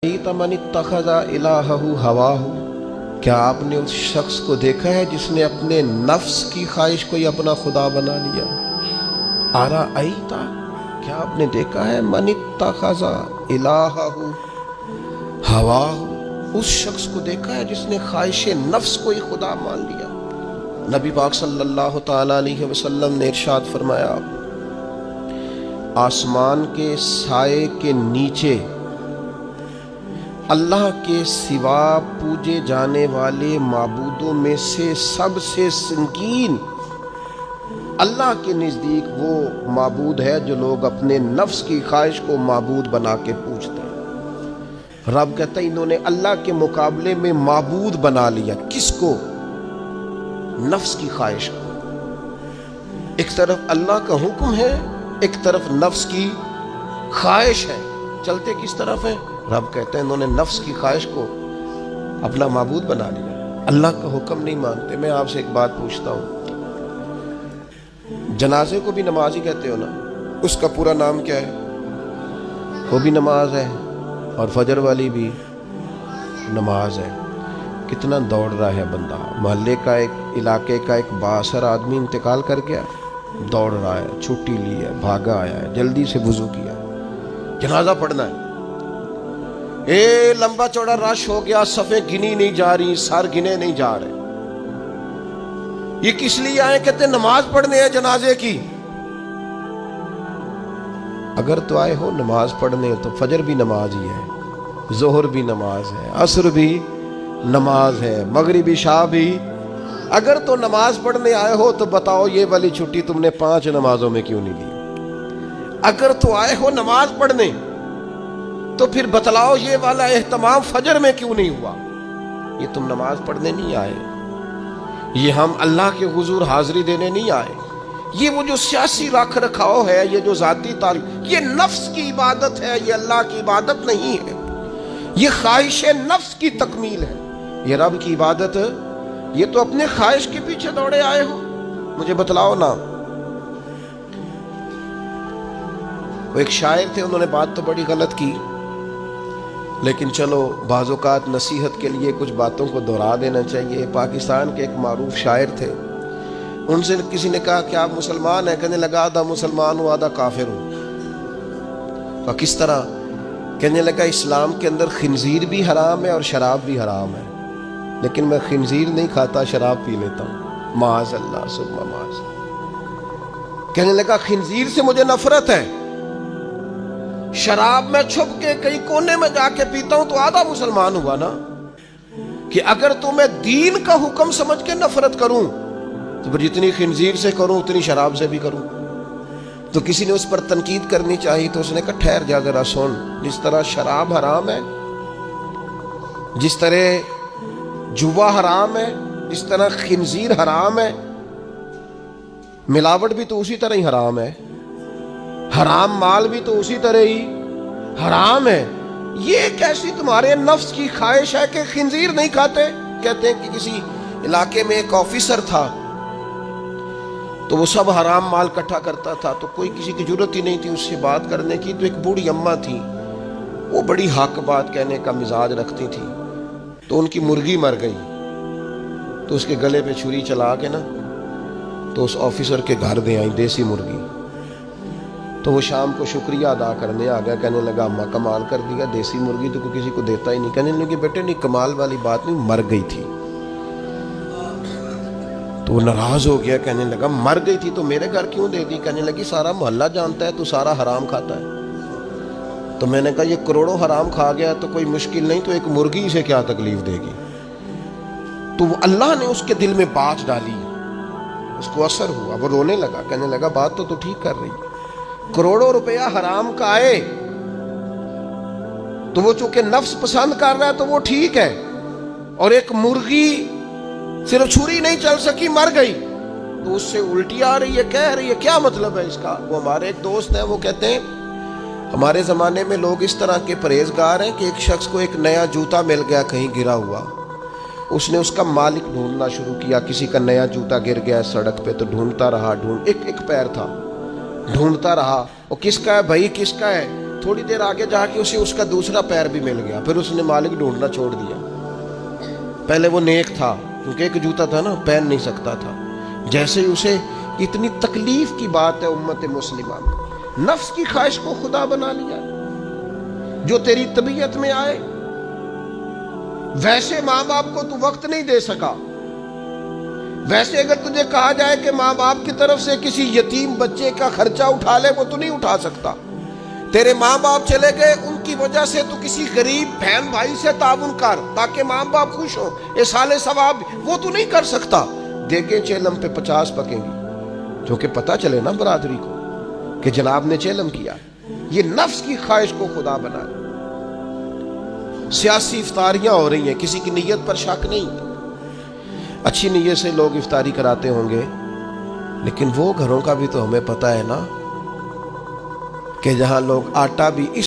मन इत्तखज़ इलाहहु हवाहु, क्या आपने उस शख्स को देखा है जिसने अपने नफ्स की ख्वाहिश को ही अपना खुदा बना लिया। अराअयता, क्या आपने देखा है मन इत्तखज़ इलाहहु हवाहु, उस शख्स को देखा है जिसने ख्वाहिश नफ्स को ही खुदा मान लिया। नबी पाक सल्लल्लाहु तआला अलैहि वसल्लम ने इरशाद फरमाया, आसमान के साए के नीचे अल्लाह के सिवा पूजे जाने वाले माबूदों में से सबसे संगीन अल्लाह के नज़दीक वो माबूद है जो लोग अपने नफ्स की ख्वाहिश को माबूद बना के पूजते हैं। रब कहता है इन्होंने अल्लाह के मुकाबले में माबूद बना लिया। किसको? नफ्स की ख्वाहिश को। एक तरफ अल्लाह का हुक्म है, एक तरफ नफ्स की ख्वाहिश है। चलते किस तरफ है? रब कहते हैं इन्होंने नफ्स की ख्वाहिश को अपना माबूद बना लिया, अल्लाह का हुक्म नहीं मानते। मैं आपसे एक बात पूछता हूँ, जनाजे को भी नमाज ही कहते हो ना, उसका पूरा नाम क्या है? वो भी नमाज है और फजर वाली भी नमाज है। कितना दौड़ रहा है बंदा, मोहल्ले का एक इलाके का एक बासर आदमी इंतकाल कर गया, दौड़ रहा है, छुट्टी ली है, भागा आया है, जल्दी से वुजू किया, जनाजा पढ़ना है। लंबा चौड़ा रश हो गया, सफ़े गिनी नहीं जा रही, सर गिने नहीं जा रहे। ये किस लिए आए? कहते नमाज पढ़ने हैं जनाजे की। अगर तो आए हो नमाज पढ़ने तो फजर भी नमाज ही है, जोहर भी नमाज है, असर भी नमाज है, मगरिब इशा भी। अगर तो नमाज पढ़ने आए हो तो बताओ ये वाली छुट्टी तुमने 5 नमाजों में क्यों नहीं ली? अगर तो आए हो नमाज पढ़ने तो फिर बतलाओ ये वाला एहतमाम फजर में क्यों नहीं हुआ? ये तुम नमाज पढ़ने नहीं आए, ये हम अल्लाह के हुजूर हाजिरी देने नहीं आए। ये वो जो सियासी रख रखाव है, ये जो जाती ताल, ये नफ्स की इबादत है, ये अल्लाह की इबादत नहीं है। ये ख्वाहिश नफ्स की तकमील है। ये रब की इबादत, ये तो अपने ख्वाहिश के पीछे दौड़े आए हो। मुझे बतलाओ ना। वो एक शायर थे, उन्होंने बात तो बड़ी गलत की, लेकिन चलो बाज़-औक़ात नसीहत के लिए कुछ बातों को दोहरा देना चाहिए। पाकिस्तान के एक मारूफ शायर थे, उनसे किसी ने कहा कि आप मुसलमान हैं? कहने लगा आधा मुसलमान हूँ आधा काफिर हूँ। तो किस तरह? कहने लगा इस्लाम के अंदर खिंजीर भी हराम है और शराब भी हराम है, लेकिन मैं खिंजीर नहीं खाता, शराब पी लेता हूँ। माज़अल्लाह सुम्मा माज़। कहने लगा खिंजीर से मुझे नफरत है, शराब में छुप के कहीं कोने में जाके पीता हूं, तो आधा मुसलमान हुआ ना। कि अगर तो मैं दीन का हुक्म समझ के नफरत करूं तो फिर जितनी खिंजीर से करूं उतनी शराब से भी करूं। तो किसी ने उस पर तनकीद करनी चाहिए, तो उसने कहा ठहर जा जरा सुन, जिस तरह शराब हराम है, जिस तरह जुआ हराम है, जिस तरह खिंजीर हराम है, मिलावट भी तो उसी तरह ही हराम है, हराम माल भी तो उसी तरह ही हराम है। ये कैसी तुम्हारे नफ्स की ख्वाहिश है कि खिंजीर नहीं खाते? कहते हैं कि किसी इलाके में एक ऑफिसर था, तो वो सब हराम माल इकट्ठा करता था, तो कोई किसी की जरूरत ही नहीं थी उससे बात करने की। तो एक बूढ़ी अम्मा थी, वो बड़ी हक बात कहने का मिजाज रखती थी। तो उनकी मुर्गी मर गई, तो उसके गले पे छुरी चला के ना, तो उस ऑफिसर के घर दे आई देसी मुर्गी। तो वो शाम को शुक्रिया अदा करने आ गया, कहने लगा अम्मा कमाल कर दिया, देसी मुर्गी तो किसी को देता ही नहीं। कहने लगे बेटे नहीं, कमाल वाली बात नहीं, मर गई थी। तो वो नाराज हो गया, कहने लगा मर गई थी तो मेरे घर क्यों दे दी? कहने लगी सारा मोहल्ला जानता है तू सारा हराम खाता है। तो मैंने कहा ये करोड़ों हराम खा गया तो कोई मुश्किल नहीं, तो एक मुर्गी से क्या तकलीफ देगी? तो अल्लाह ने उसके दिल में बात डाली, उसको असर हुआ, वो रोने लगा। कहने लगा बात तो ठीक कर रही, करोड़ों रुपया हराम का आए तो वो चूंकि नफ्स पसंद कर रहा है तो वो ठीक है, और एक मुर्गी सिर्फ छुरी नहीं चल सकी मर गई तो उससे उल्टी आ रही है, कह रही है, क्या मतलब है इसका? वो हमारे एक दोस्त हैं, वो कहते हैं हमारे ज़माने में लोग इस तरह के परहेजगार हैं कि एक शख्स को एक नया जूता मिल गया कहीं गिरा हुआ, उसने उसका मालिक ढूंढना शुरू किया। किसी का नया जूता गिर गया सड़क पे, तो ढूंढता रहा, एक पैर था, ढूंढता रहा, वो किसका है भाई, किसका है? थोड़ी देर आगे जाके उसे उसका दूसरा पैर भी मिल गया, फिर उसने मालिक ढूंढना छोड़ दिया। पहले वो नेक था, क्योंकि एक जूता था ना, पहन नहीं सकता था। जैसे ही उसे इतनी तकलीफ की बात है उम्मत मुस्लिमा में, नफ्स की ख्वाहिश को खुदा बना लिया, जो तेरी तबीयत में आए। वैसे माँ बाप को तू वक्त नहीं दे सका। वैसे अगर तुझे कहा जाए कि माँ बाप की तरफ से किसी यतीम बच्चे का खर्चा उठा ले, वो तू नहीं उठा सकता। तेरे माँ बाप चले गए, उनकी वजह से तू किसी गरीब बहन भाई से ताउन कर ताकि माँ बाप खुश हो, ये साले सवाब, वो तू नहीं कर सकता। देगे चेलम पे 50 पकेंगी, जो कि पता चले ना बरादरी को कि जनाब ने चेलम किया। ये नफ्स की ख्वाहिश को खुदा बना। सियासी इफ्तारियां हो रही हैं, किसी की नीयत पर शक नहीं। अच्छी नीयत से लोग इफ्तारी कराते होंगे, लेकिन वो घरों का भी तो हमें पता है ना कि जहां लोग आटा भी